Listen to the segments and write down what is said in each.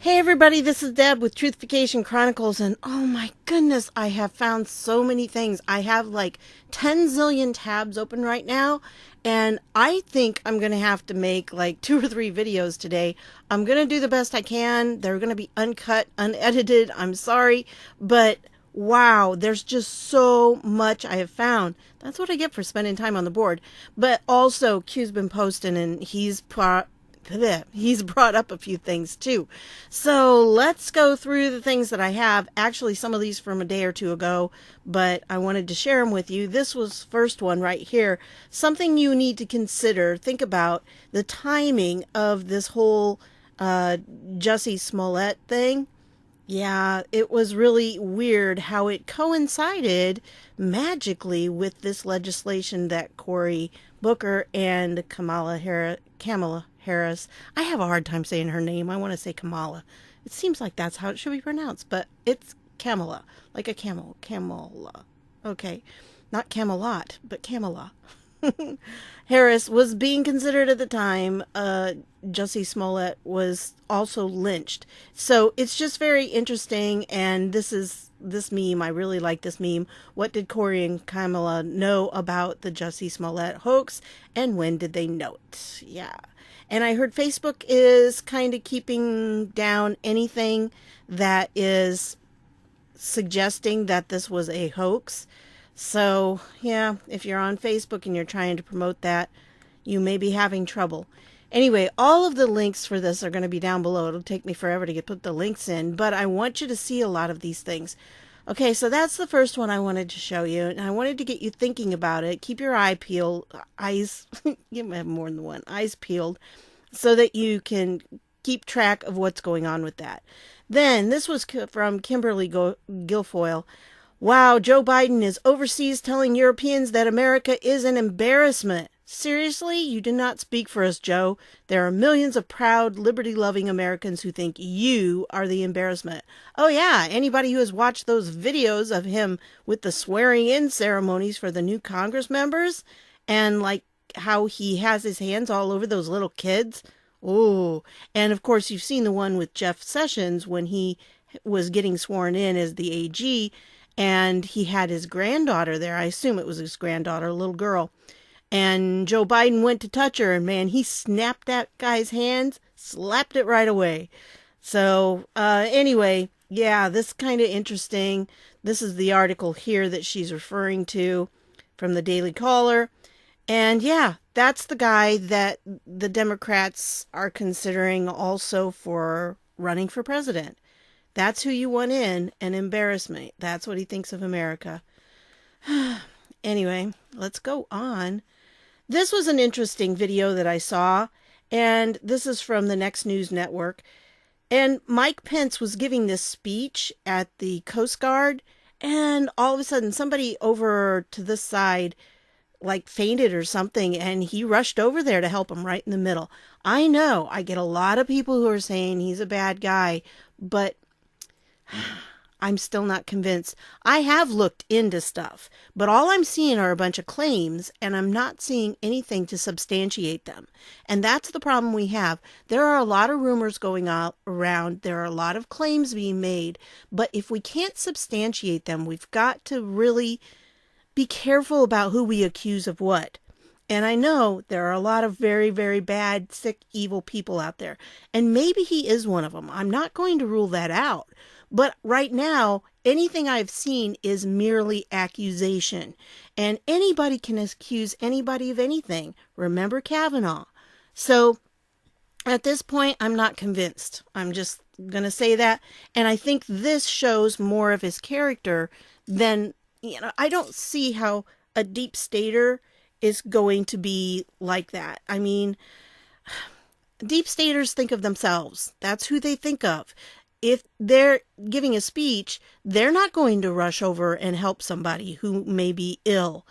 Hey everybody, this is Deb with Truthification Chronicles, and oh my goodness, I have found so many things. I have like 10 zillion tabs open right now, and I think I'm going to have to make like 2 or 3 videos today. I'm going to do the best I can. They're going to be uncut, unedited. I'm sorry, but wow, there's just so much I have found. That's what I get for spending time on the board. But also, Q's been posting, and he's brought up a few things too. So let's go through the things that I have. Actually, some of these from a day or two ago, but I wanted to share them with you. This was first one right here. Something you need to consider. Think about the timing of this whole Jussie Smollett thing. Yeah, it was really weird how it coincided magically with this legislation that Cory Booker and Kamala Harris. I have a hard time saying her name. I want to say Kamala. It seems like that's how it should be pronounced, but it's Kamala, like a camel. Kamala. Okay. Not Camelot, but Kamala. Harris was being considered at the time. Jussie Smollett was also lynched. So it's just very interesting. And this meme. I really like this meme. What did Cory and Kamala know about the Jussie Smollett hoax? And when did they know it? Yeah. And I heard Facebook is kind of keeping down anything that is suggesting that this was a hoax. So, yeah, if you're on Facebook and you're trying to promote that, you may be having trouble. Anyway, all of the links for this are going to be down below. It'll take me forever to put the links in, but I want you to see a lot of these things. Okay, so that's the first one I wanted to show you, and I wanted to get you thinking about it. Keep your eyes, you may have more than one, eyes peeled, so that you can keep track of what's going on with that. Then, this was from Kimberley Guilfoyle. Wow, Joe Biden is overseas telling Europeans that America is an embarrassment. Seriously? You do not speak for us, Joe. There are millions of proud, liberty-loving Americans who think you are the embarrassment. Oh yeah, anybody who has watched those videos of him with the swearing-in ceremonies for the new Congress members, and like how he has his hands all over those little kids. Oh, and of course you've seen the one with Jeff Sessions when he was getting sworn in as the AG, and he had his granddaughter there. I assume it was his granddaughter, a little girl. And Joe Biden went to touch her, and man, he snapped that guy's hands, slapped it right away. So, anyway, yeah, this is kind of interesting. This is the article here that she's referring to from the Daily Caller. And yeah, that's the guy that the Democrats are considering also for running for president. That's who you want in, an embarrassment. That's what he thinks of America. Anyway, let's go on. This was an interesting video that I saw, and this is from the Next News Network. And Mike Pence was giving this speech at the Coast Guard, and all of a sudden somebody over to this side like fainted or something, and he rushed over there to help him right in the middle. I know, I get a lot of people who are saying he's a bad guy, but I'm still not convinced. I have looked into stuff, but all I'm seeing are a bunch of claims, and I'm not seeing anything to substantiate them. And that's the problem we have. There are a lot of rumors going around. There are a lot of claims being made, but if we can't substantiate them, we've got to really be careful about who we accuse of what. And I know there are a lot of very, very bad, sick, evil people out there. And maybe he is one of them. I'm not going to rule that out. But right now, anything I've seen is merely accusation. And anybody can accuse anybody of anything. Remember Kavanaugh. So at this point, I'm not convinced. I'm just going to say that. And I think this shows more of his character than, I don't see how a deep stater is going to be like that. I mean, deep staters think of themselves. That's who they think of. If they're giving a speech, they're not going to rush over and help somebody who may be ill.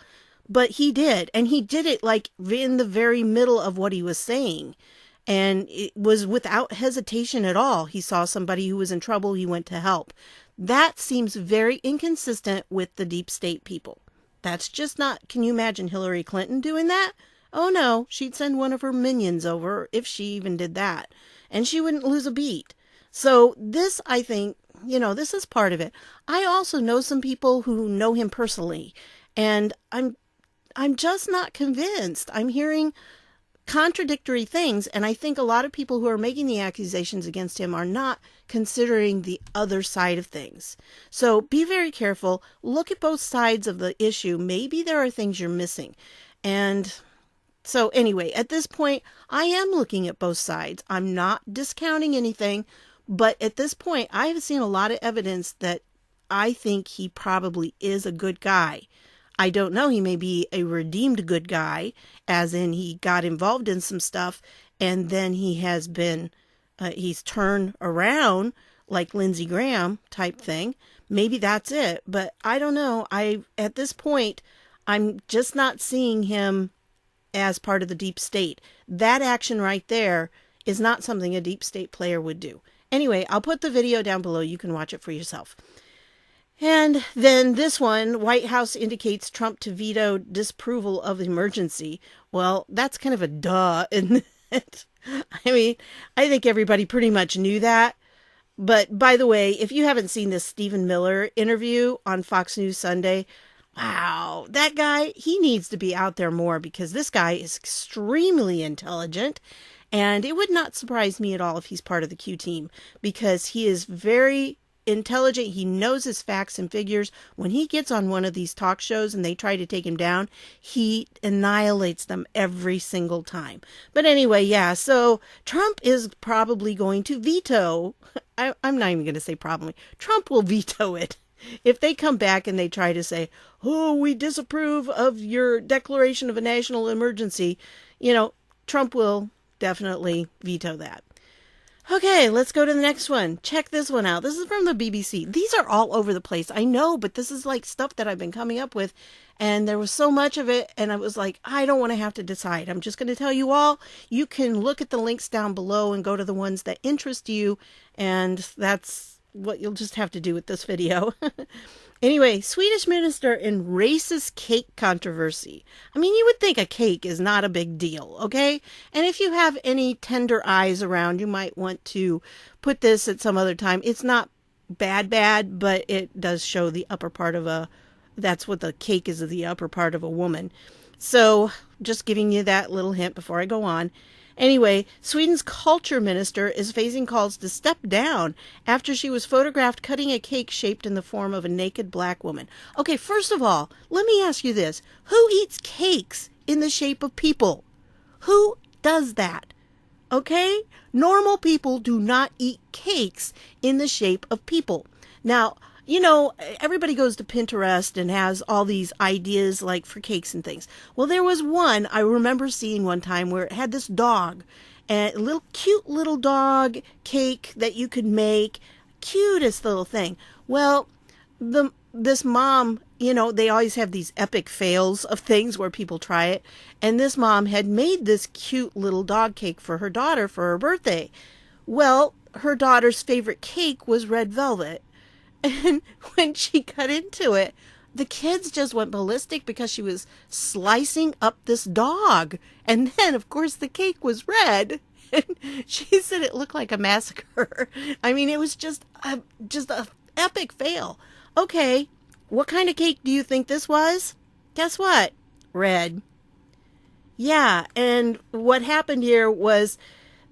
But he did. And he did it like in the very middle of what he was saying. And it was without hesitation at all. He saw somebody who was in trouble. He went to help. That seems very inconsistent with the deep state people. That's just not. Can you imagine Hillary Clinton doing that? Oh no, she'd send one of her minions over if she even did that. And she wouldn't lose a beat. So this, I think, this is part of it. I also know some people who know him personally, and I'm just not convinced. I'm hearing contradictory things, and I think a lot of people who are making the accusations against him are not considering the other side of things. So be very careful. Look at both sides of the issue. Maybe there are things you're missing. And so anyway, at this point, I am looking at both sides. I'm not discounting anything, but at this point, I have seen a lot of evidence that I think he probably is a good guy. I don't know. He may be a redeemed good guy, as in he got involved in some stuff and then he has been, he's turned around like Lindsey Graham type thing. Maybe that's it, but I don't know. At this point, I'm just not seeing him as part of the deep state. That action right there is not something a deep state player would do. Anyway, I'll put the video down below. You can watch it for yourself. And then this one, White House indicates Trump to veto disapproval of emergency. Well, that's kind of a duh, isn't it? I mean, I think everybody pretty much knew that. But by the way, if you haven't seen this Stephen Miller interview on Fox News Sunday, wow, that guy, he needs to be out there more because this guy is extremely intelligent. And it would not surprise me at all if he's part of the Q team because he is very intelligent. He knows his facts and figures. When he gets on one of these talk shows and they try to take him down, he annihilates them every single time. But anyway, yeah, so Trump is probably going to veto. I'm not even going to say probably. Trump will veto it. If they come back and they try to say, oh, we disapprove of your declaration of a national emergency, Trump will definitely veto that. Okay, let's go to the next one. Check this one out. This is from the BBC. These are all over the place. I know, but this is like stuff that I've been coming up with. And there was so much of it. And I was like, I don't want to have to decide. I'm just going to tell you all. You can look at the links down below and go to the ones that interest you. And that's what you'll just have to do with this video. Anyway, Swedish minister in racist cake controversy. I mean, you would think a cake is not a big deal, okay? And if you have any tender eyes around, you might want to put this at some other time. It's not bad, but it does show the upper part of that's what the cake is, the upper part of a woman. So just giving you that little hint before I go on. Anyway, Sweden's culture minister is facing calls to step down after she was photographed cutting a cake shaped in the form of a naked black woman. Okay, first of all, let me ask you this. Who eats cakes in the shape of people? Who does that? Okay? Normal people do not eat cakes in the shape of people. Now, everybody goes to Pinterest and has all these ideas like for cakes and things. Well, there was one I remember seeing one time where it had this dog, and a little cute little dog cake that you could make. Cutest little thing. Well, this mom, they always have these epic fails of things where people try it. And this mom had made this cute little dog cake for her daughter for her birthday. Well, her daughter's favorite cake was red velvet. And when she cut into it, the kids just went ballistic because she was slicing up this dog. And then, of course, the cake was red. And she said it looked like a massacre. I mean, it was just a epic fail. Okay, what kind of cake do you think this was? Guess what? Red. Yeah, and what happened here was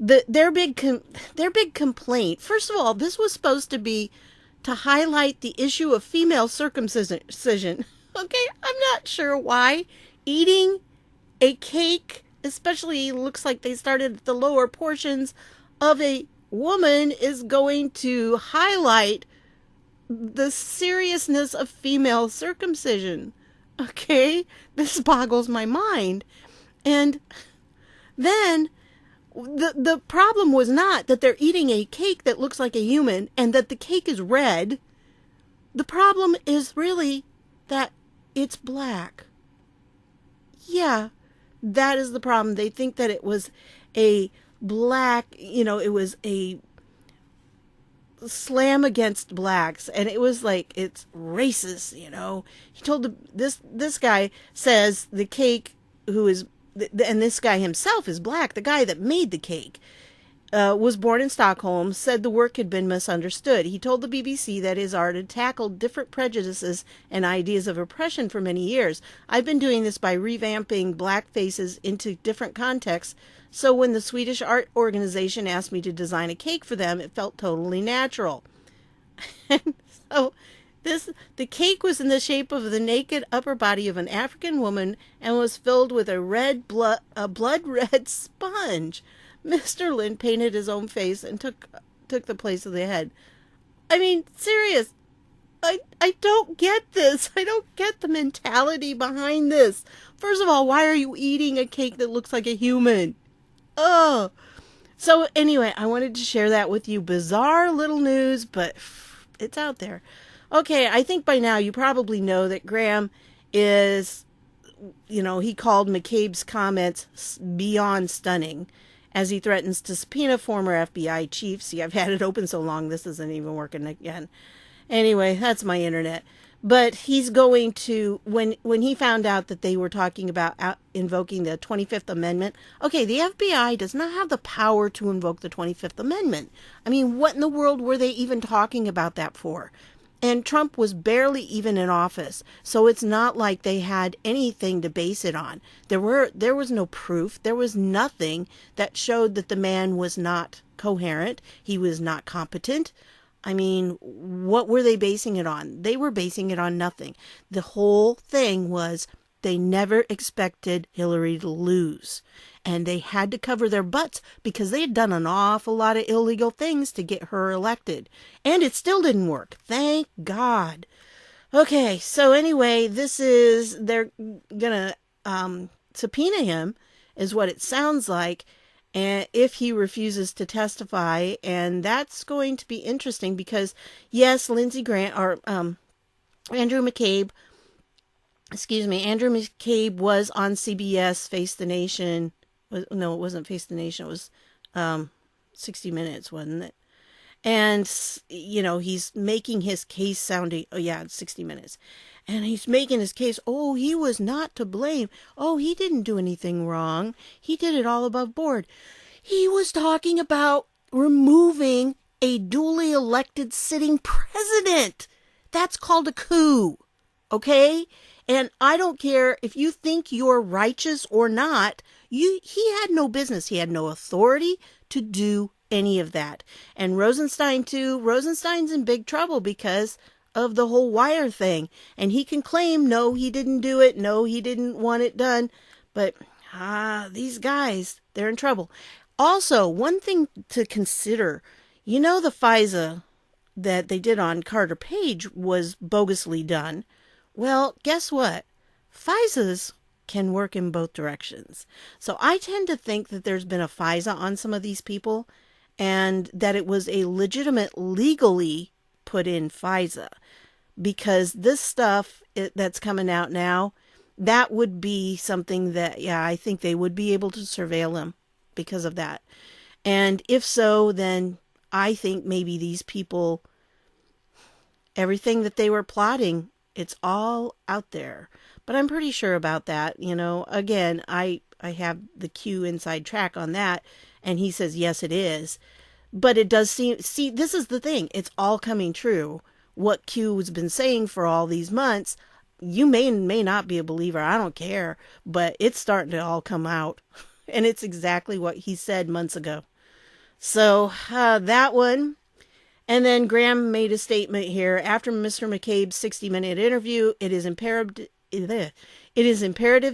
their big complaint. First of all, this was supposed to be to highlight the issue of female circumcision. Okay, I'm not sure why. Eating a cake, especially looks like they started at the lower portions of a woman, is going to highlight the seriousness of female circumcision. Okay, this boggles my mind. And then the problem was not that they're eating a cake that looks like a human and that the cake is red. The problem is really that it's black. Yeah, that is the problem. They think that it was a black, it was a slam against blacks, and it was like, it's racist, He told this guy says the cake, and this guy himself is black, the guy that made the cake. was born in Stockholm, said the work had been misunderstood. He told the BBC that his art had tackled different prejudices and ideas of oppression for many years. I've been doing this by revamping black faces into different contexts, so when the Swedish art organization asked me to design a cake for them, it felt totally natural. And so the cake was in the shape of the naked upper body of an African woman and was filled with a blood red sponge. Mr. Lind painted his own face and took the place of the head. I mean, serious. I don't get this. I don't get the mentality behind this. First of all, why are you eating a cake that looks like a human? Oh. So anyway, I wanted to share that with you. Bizarre little news, but it's out there. Okay, I think by now you probably know that Graham is, he called McCabe's comments beyond stunning, as he threatens to subpoena former FBI chief. See, I've had it open so long, this isn't even working again. Anyway, that's my internet. But he's going to, when he found out that they were talking about invoking the 25th Amendment. Okay, the FBI does not have the power to invoke the 25th Amendment. I mean, what in the world were they even talking about that for? And Trump was barely even in office, so it's not like they had anything to base it on. There was no proof. There was nothing that showed that the man was not coherent. He was not competent. I mean, what were they basing it on? They were basing it on nothing. The whole thing was they never expected Hillary to lose. And they had to cover their butts because they had done an awful lot of illegal things to get her elected. And it still didn't work. Thank God. Okay, so anyway, they're going to subpoena him, is what it sounds like, and if he refuses to testify. And that's going to be interesting because, yes, Lindsey Graham, or Andrew McCabe was on CBS Face the Nation. No, it wasn't Face the Nation. It was 60 Minutes, wasn't it? And, he's making his case sounding, it's 60 Minutes. And he's making his case, he was not to blame. He didn't do anything wrong. He did it all above board. He was talking about removing a duly elected sitting president. That's called a coup, okay? And I don't care if you think you're righteous or not. He had no business. He had no authority to do any of that. And Rosenstein too. Rosenstein's in big trouble because of the whole wire thing. And he can claim, no, he didn't do it. No, he didn't want it done. But these guys, they're in trouble. Also, one thing to consider, the FISA that they did on Carter Page was bogusly done. Well, guess what? FISAs can work in both directions. So I tend to think that there's been a FISA on some of these people and that it was a legitimate, legally put in FISA, because this stuff that's coming out now, that would be something that, I think they would be able to surveil him because of that. And if so, then I think maybe these people, everything that they were plotting, it's all out there. But I'm pretty sure about that. Again, I have the Q inside track on that. And he says, yes, it is. But it does seem, this is the thing. It's all coming true. What Q has been saying for all these months, you may not be a believer. I don't care. But it's starting to all come out. And it's exactly what he said months ago. So that one. And then Graham made a statement here. After Mr. McCabe's 60-minute interview, it is imperative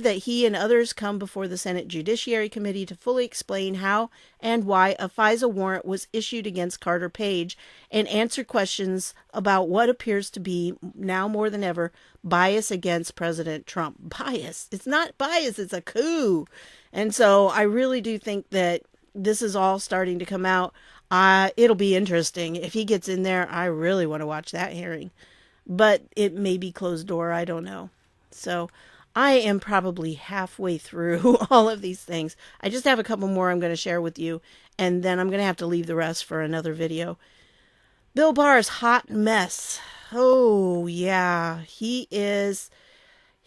that he and others come before the Senate Judiciary Committee to fully explain how and why a FISA warrant was issued against Carter Page and answer questions about what appears to be, now more than ever, bias against President Trump. Bias. It's not bias. It's a coup. And so I really do think that this is all starting to come out. It'll be interesting. If he gets in there, I really want to watch that hearing. But it may be closed door. I don't know. So I am probably halfway through all of these things. I just have a couple more I'm going to share with you. And then I'm going to have to leave the rest for another video. Bill Barr's hot mess. Oh, yeah. He is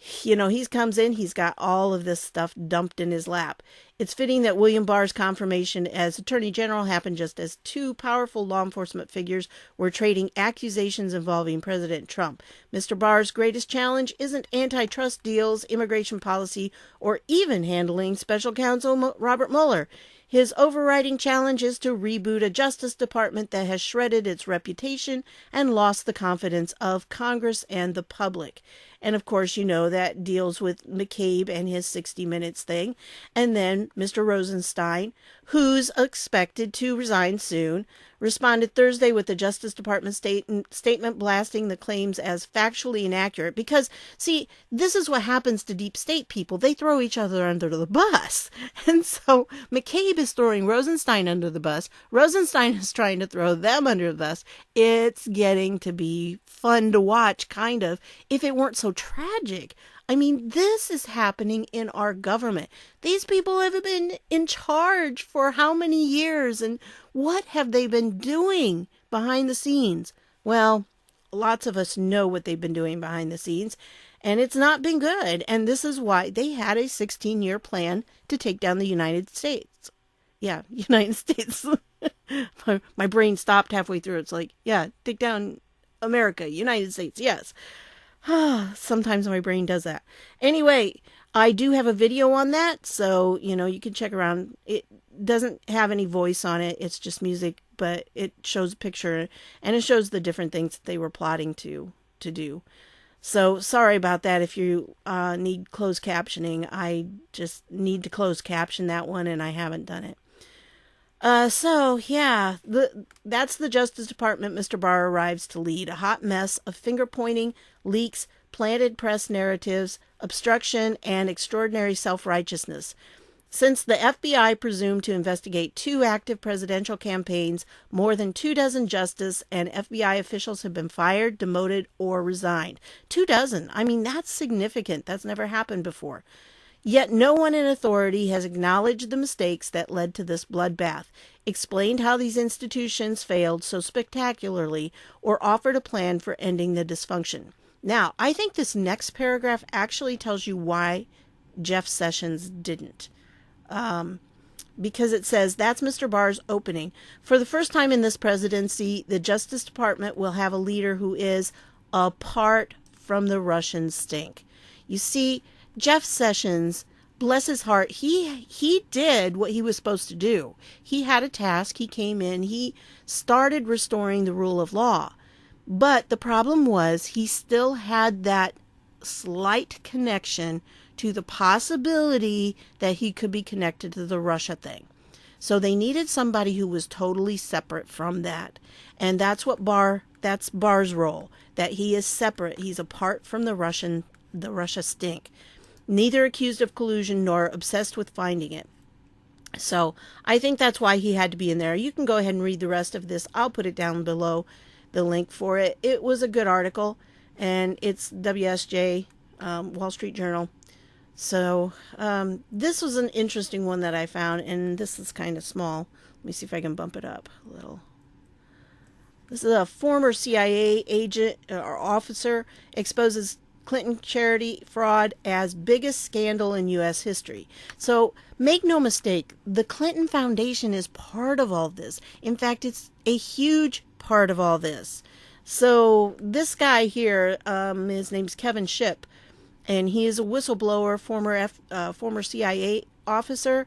he comes in, he's got all of this stuff dumped in his lap. It's fitting that William Barr's confirmation as Attorney General happened just as two powerful law enforcement figures were trading accusations involving President Trump. Mr. Barr's greatest challenge isn't antitrust deals, immigration policy, or even handling special counsel Robert Mueller. His overriding challenge is to reboot a Justice Department that has shredded its reputation and lost the confidence of Congress and the public. And of course, that deals with McCabe and his 60 Minutes thing. And then Mr. Rosenstein, who's expected to resign soon, responded Thursday with the Justice Department statement blasting the claims as factually inaccurate. Because, see, this is what happens to deep state people. They throw each other under the bus. And so McCabe is throwing Rosenstein under the bus. Rosenstein is trying to throw them under the bus. It's getting to be fun to watch, kind of, if it weren't so tragic. I mean, this is happening in our government. These people have been in charge for how many years, and what have they been doing behind the scenes? Well, lots of us know what they've been doing behind the scenes, and it's not been good. And this is why they had a 16-year plan to take down the United States. Yeah, United States. My brain stopped halfway through. It's like, yeah, take down America, United States, yes. Sometimes my brain does that. Anyway, I do have a video on that, so, you can check around. It doesn't have any voice on it. It's just music, but it shows a picture, and it shows the different things that they were plotting to do. So, sorry about that if you need closed captioning. I just need to close caption that one, and I haven't done it. That's the Justice Department Mr. Barr arrives to lead. A hot mess of finger-pointing, leaks, planted press narratives, obstruction, and extraordinary self-righteousness. Since the FBI presumed to investigate 2 active presidential campaigns, more than 24 justice and FBI officials have been fired, demoted, or resigned. 24. I mean, that's significant. That's never happened before. Yet no one in authority has acknowledged the mistakes that led to this bloodbath, explained how these institutions failed so spectacularly, or offered a plan for ending the dysfunction. Now, I think this next paragraph actually tells you why Jeff Sessions didn't. Because it says, that's Mr. Barr's opening. For the first time in this presidency, the Justice Department will have a leader who is apart from the Russian stink. You see, Jeff Sessions, bless his heart, he did what he was supposed to do. He had a task. He came in. He started restoring the rule of law. But the problem was he still had that slight connection to the possibility that he could be connected to the Russia thing. So they needed somebody who was totally separate from that. And that's Barr's role, that he is separate. He's apart from the Russia stink. Neither accused of collusion nor obsessed with finding it. So I think that's why he had to be in there. You can go ahead and read the rest of this. I'll put it down below, the link for it. It was a good article, and it's WSJ, Wall Street Journal. So this was an interesting one that I found, and this is kind of small. Let me see if I can bump it up a little. This is a former CIA agent or officer exposes Clinton charity fraud as biggest scandal in U.S. history. So make no mistake, the Clinton Foundation is part of all this. In fact, it's a huge part of all this. So this guy here, his name's Kevin Shipp, and he is a whistleblower, former CIA officer.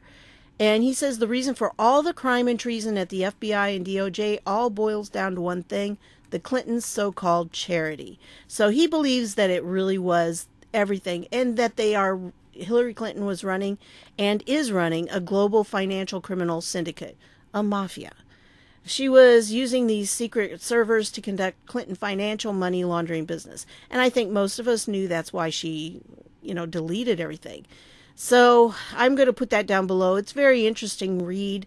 And he says the reason for all the crime and treason at the FBI and DOJ all boils down to one thing: the Clintons' so-called charity. So he believes that it really was everything, and that Hillary Clinton was running and is running a global financial criminal syndicate, a mafia. She was using these secret servers to conduct Clinton financial money laundering business. And I think most of us knew that's why she, deleted everything. So I'm going to put that down below. It's very interesting read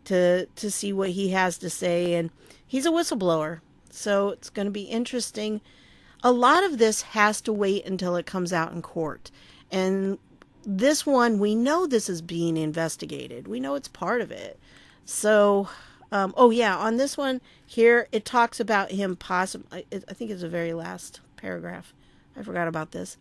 to see what he has to say. And he's a whistleblower. So it's going to be interesting. A lot of this has to wait until it comes out in court. And this one, we know this is being investigated. We know it's part of it. So, on this one here, it talks about him possibly, I think it's the very last paragraph. I forgot about this.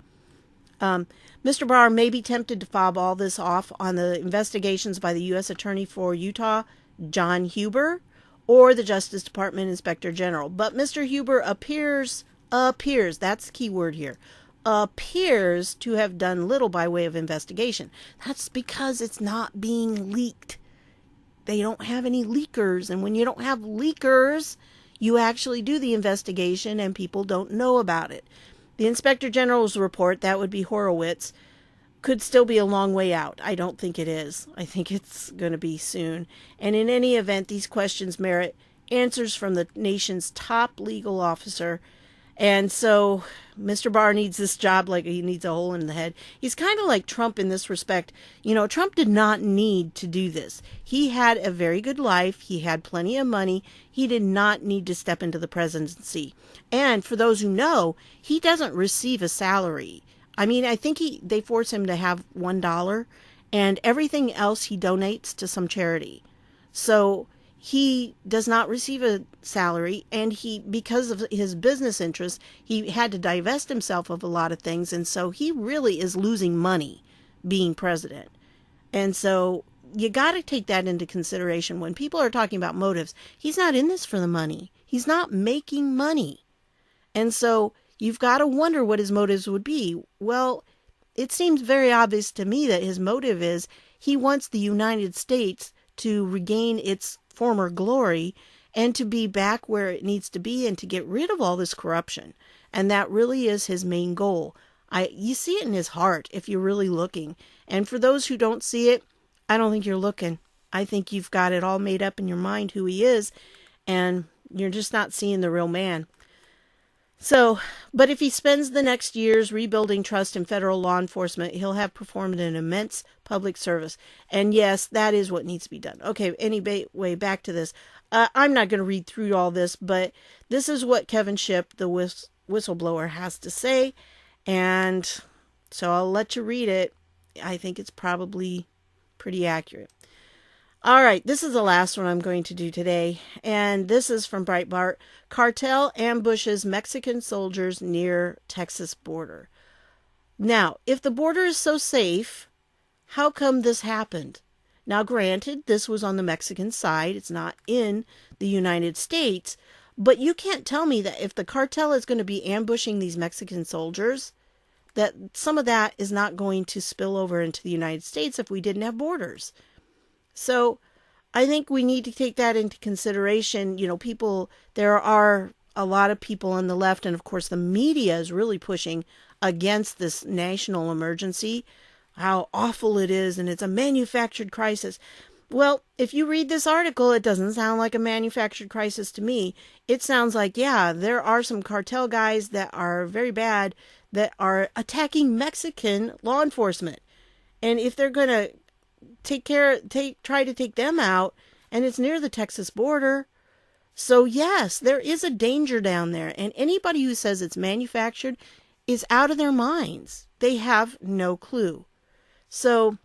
Mr. Barr may be tempted to fob all this off on the investigations by the U.S. Attorney for Utah, John Huber, or the Justice Department Inspector General. But Mr. Huber appears, that's the key word here, appears to have done little by way of investigation. That's because it's not being leaked. They don't have any leakers. And when you don't have leakers, you actually do the investigation and people don't know about it. The Inspector General's report, that would be Horowitz, could still be a long way out. I don't think it is. I think it's going to be soon. And in any event, these questions merit answers from the nation's top legal officer. And so Mr. Barr needs this job like he needs a hole in the head. He's kind of like Trump in this respect. You know, Trump did not need to do this. He had a very good life. He had plenty of money. He did not need to step into the presidency. And for those who know, he doesn't receive a salary. I mean, I think they force him to have $1, and everything else he donates to some charity. So he does not receive a salary, and because of his business interests, he had to divest himself of a lot of things, and so he really is losing money being president. And so you got to take that into consideration when people are talking about motives. He's not in this for the money. He's not making money. And so you've got to wonder what his motives would be. Well, it seems very obvious to me that his motive is he wants the United States to regain its former glory and to be back where it needs to be and to get rid of all this corruption. And that really is his main goal. You see it in his heart if you're really looking. And for those who don't see it, I don't think you're looking. I think you've got it all made up in your mind who he is, and you're just not seeing the real man. So, but if he spends the next years rebuilding trust in federal law enforcement, he'll have performed an immense public service. And yes, that is what needs to be done. Okay, anyway, back to this. I'm not going to read through all this, but this is what Kevin Shipp, the whistleblower, has to say. And so I'll let you read it. I think it's probably pretty accurate. All right, this is the last one I'm going to do today, and this is from Breitbart. Cartel ambushes Mexican soldiers near Texas border. Now, if the border is so safe, how come this happened? Now, granted, this was on the Mexican side. It's not in the United States, but you can't tell me that if the cartel is going to be ambushing these Mexican soldiers, that some of that is not going to spill over into the United States if we didn't have borders. So I think we need to take that into consideration. You know, there are a lot of people on the left, and of course the media is really pushing against this national emergency, how awful it is, and it's a manufactured crisis. Well, if you read this article, it doesn't sound like a manufactured crisis to me. It sounds like, yeah, there are some cartel guys that are very bad that are attacking Mexican law enforcement. And if they're going to try to take them out, and it's near the Texas border. So yes, there is a danger down there, and anybody who says it's manufactured is out of their minds. They have no clue. So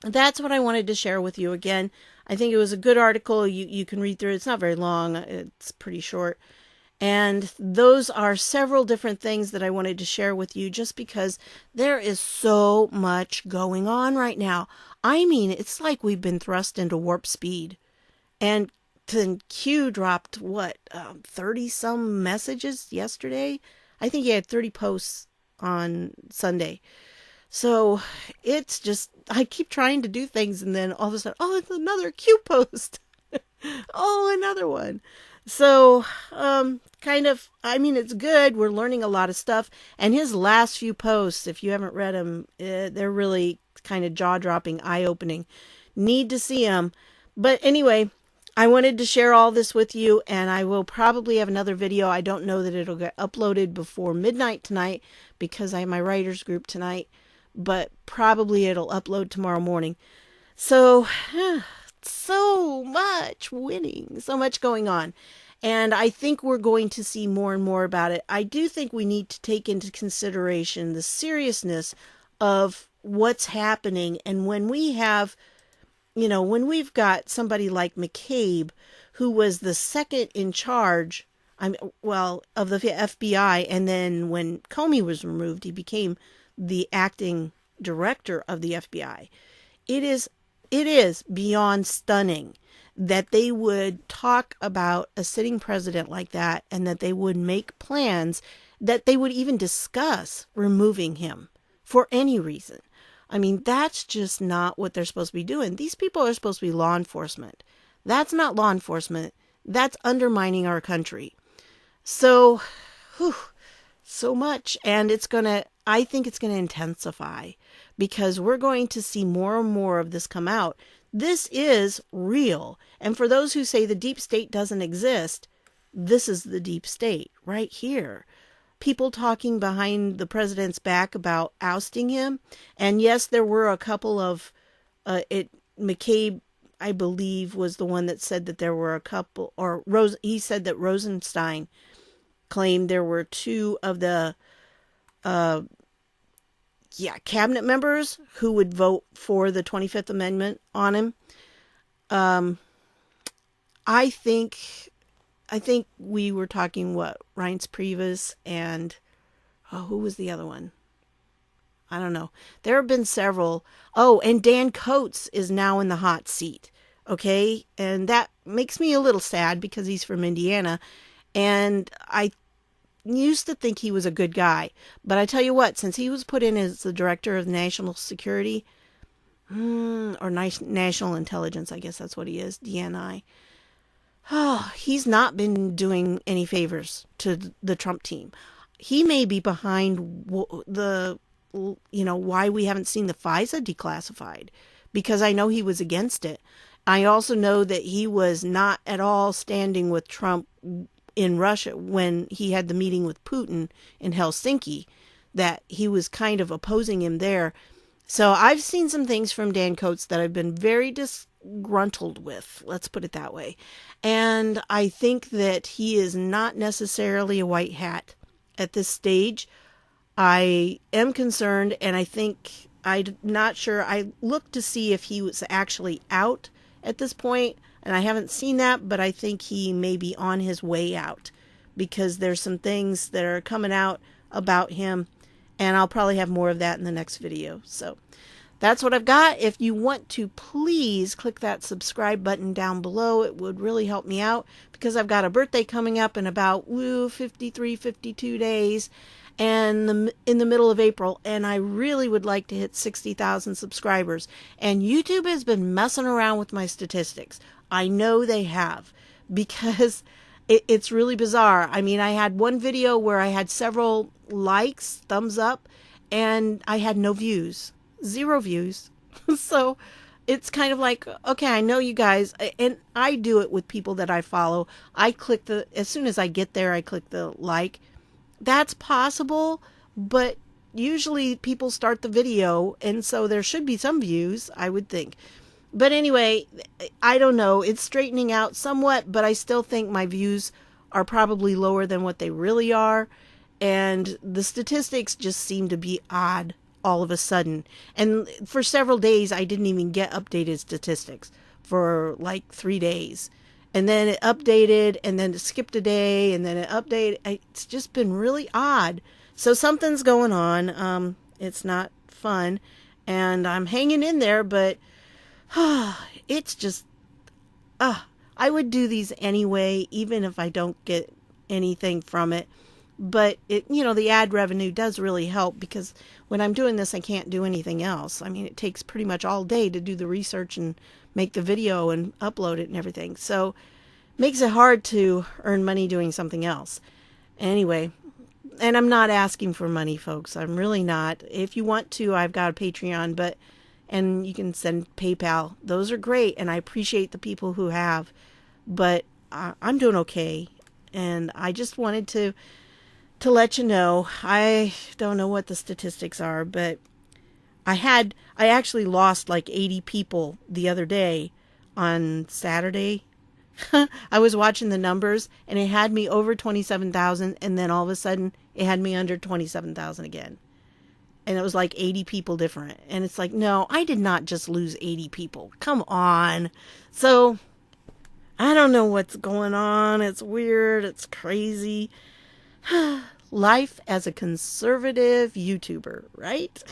that's what I wanted to share with you again. I think it was a good article. You can read through it. It's not very long. It's pretty short. And those are several different things that I wanted to share with you just because there is so much going on right now. I mean, it's like we've been thrust into warp speed. And then Q dropped, 30-some messages yesterday? I think he had 30 posts on Sunday. So it's just, I keep trying to do things and then all of a sudden, it's another Q post. Another one. So, it's good. We're learning a lot of stuff. And his last few posts, if you haven't read them, they're really kind of jaw-dropping, eye-opening. Need to see them. But anyway, I wanted to share all this with you, and I will probably have another video. I don't know that it'll get uploaded before midnight tonight because I have my writers group tonight, but probably it'll upload tomorrow morning. So, so much winning, so much going on. And I think we're going to see more and more about it. I do think we need to take into consideration the seriousness of what's happening. And when we have, when we've got somebody like McCabe, who was the second in charge, of the FBI, and then when Comey was removed, he became the acting director of the FBI. It is beyond stunning that they would talk about a sitting president like that, and that they would make plans, that they would even discuss removing him for any reason. I mean, that's just not what they're supposed to be doing. These people are supposed to be law enforcement. That's not law enforcement. That's undermining our country. So, so much. And I think it's going to intensify, because we're going to see more and more of this come out. This is real. And for those who say the deep state doesn't exist, this is the deep state right here. People talking behind the president's back about ousting him. And yes, there were a couple of, McCabe, I believe, was the one that said that there were a couple, or he said that Rosenstein claimed there were two of the, cabinet members who would vote for the 25th Amendment on him. I think we were talking, Reince Priebus and, who was the other one? I don't know. There have been several. Oh, and Dan Coates is now in the hot seat. Okay. And that makes me a little sad, because he's from Indiana. And I used to think he was a good guy. But I tell you what, since he was put in as the director of national security, or national intelligence, I guess that's what he is, DNI. Oh, he's not been doing any favors to the Trump team. He may be behind why we haven't seen the FISA declassified, because I know he was against it. I also know that he was not at all standing with Trump in Russia when he had the meeting with Putin in Helsinki, that he was kind of opposing him there. So I've seen some things from Dan Coates that I've been very disgruntled with, let's put it that way. And I think that he is not necessarily a white hat at this stage. I am concerned, and I'm not sure. I looked to see if he was actually out at this point, and I haven't seen that, but I think he may be on his way out, because there's some things that are coming out about him, and I'll probably have more of that in the next video. So that's what I've got. If you want to, please click that subscribe button down below. It would really help me out, because I've got a birthday coming up in about 53, 52 days, and in the middle of April, and I really would like to hit 60,000 subscribers. And YouTube has been messing around with my statistics. I know they have, because it's really bizarre. I mean, I had one video where I had several likes, thumbs up, and I had no views. 0 views. So it's kind of like, okay, I know you guys, and I do it with people that I follow. As soon as I get there, I click the like. That's possible, but usually people start the video, and so there should be some views, I would think. But anyway, I don't know. It's straightening out somewhat, but I still think my views are probably lower than what they really are. And the statistics just seem to be odd all of a sudden. And for several days, I didn't even get updated statistics for like 3 days. And then it updated, and then it skipped a day, and then it updated. It's just been really odd. So something's going on. It's not fun. And I'm hanging in there, but it's just, I would do these anyway, even if I don't get anything from it. But the ad revenue does really help, because when I'm doing this, I can't do anything else. I mean, it takes pretty much all day to do the research and make the video and upload it and everything. So it makes it hard to earn money doing something else. Anyway, and I'm not asking for money, folks. I'm really not. If you want to, I've got a Patreon, and you can send PayPal. Those are great, and I appreciate the people who have. But I'm doing okay, and I just wanted to let you know. I don't know what the statistics are, but I actually lost like 80 people the other day on Saturday. I was watching the numbers, and it had me over 27,000, and then all of a sudden it had me under 27,000 again. And it was like 80 people different. And it's like, no, I did not just lose 80 people. Come on. So I don't know what's going on. It's weird. It's crazy. life as a conservative YouTuber, right?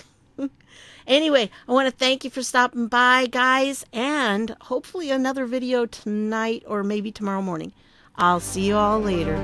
Anyway, I want to thank you for stopping by, guys, and hopefully another video tonight or maybe tomorrow morning. I'll see you all later.